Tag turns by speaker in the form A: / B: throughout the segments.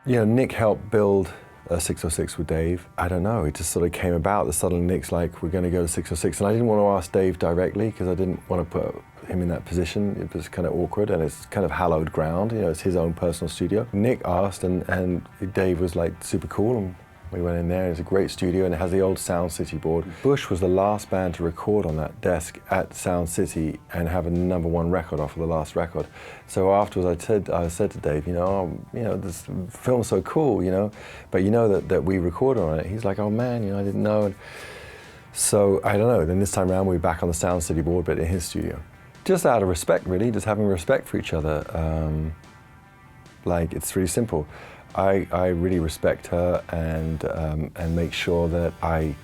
A: You know, Nick helped build 606 with Dave. I don't know, it just sort of came about that suddenly Nick's like, we're going to go to 606. And I didn't want to ask Dave directly because I didn't want to put him in that position. It was kind of awkward and it's kind of hallowed ground. You know, it's his own personal studio. Nick asked and Dave was like super cool. And we went in there, it's a great studio and it has the old Sound City board. Bush was the last band to record on that desk at Sound City and have a #1 record off of the last record. So afterwards I said to Dave, this film's so cool, but you know that we recorded on it. He's like, oh man, I didn't know. And so I don't know, then this time around we were back on the Sound City board, but in his studio. Just out of respect really, just having respect for each other. Like it's really simple. I really respect her and make sure that I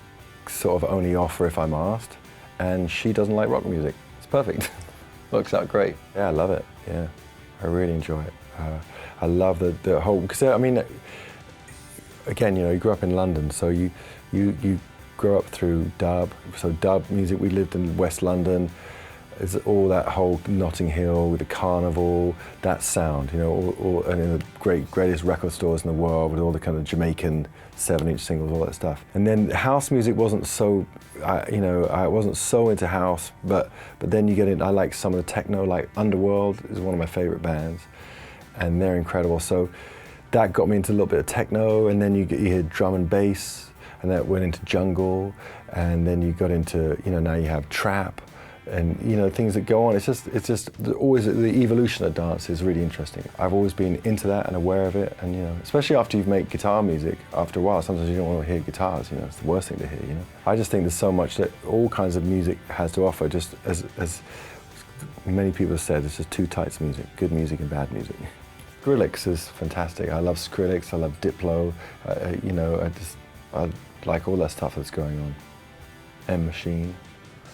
A: sort of only offer if I'm asked. And she doesn't like rock music. It's perfect. Works out great. Yeah, I love it. Yeah, I really enjoy it. I love the whole, because I mean, again, you grew up in London, so you grow up through dub. So dub music, we lived in West London. It's all that whole Notting Hill with the carnival, that sound, and in the greatest record stores in the world with all the kind of Jamaican 7-inch singles, all that stuff. And then house music wasn't so, I wasn't so into house, but then you get in, I like some of the techno, like Underworld is one of my favorite bands, and they're incredible. So that got me into a little bit of techno, and then you hear drum and bass, and that went into jungle, and then you got into, now you have trap, and things that go on. It's just always the evolution of dance is really interesting. I've always been into that and aware of it, and especially after you've made guitar music, after a while, sometimes you don't want to hear guitars. It's the worst thing to hear. I just think there's so much that all kinds of music has to offer. Just as many people have said, it's just two types of music: good music and bad music. Skrillex is fantastic. I love Skrillex. I love Diplo. I like all that stuff that's going on. M Machine.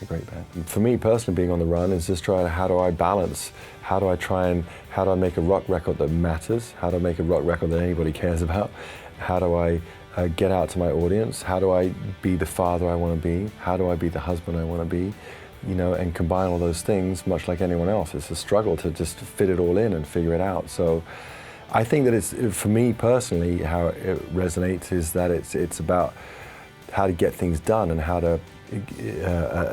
A: A great band. For me personally, being on the run is just trying, how do I balance? How do I make a rock record that matters? How do I make a rock record that anybody cares about? How do I get out to my audience? How do I be the father I want to be? How do I be the husband I want to be? And combine all those things, much like anyone else. It's a struggle to just fit it all in and figure it out. So I think that for me personally, how it resonates is that it's about how to get things done and how to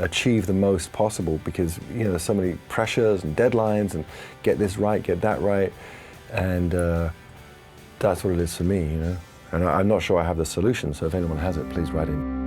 A: achieve the most possible, because there's so many pressures and deadlines and get this right, get that right, and that's what it is for me, and I'm not sure I have the solution, so if anyone has it, please write in.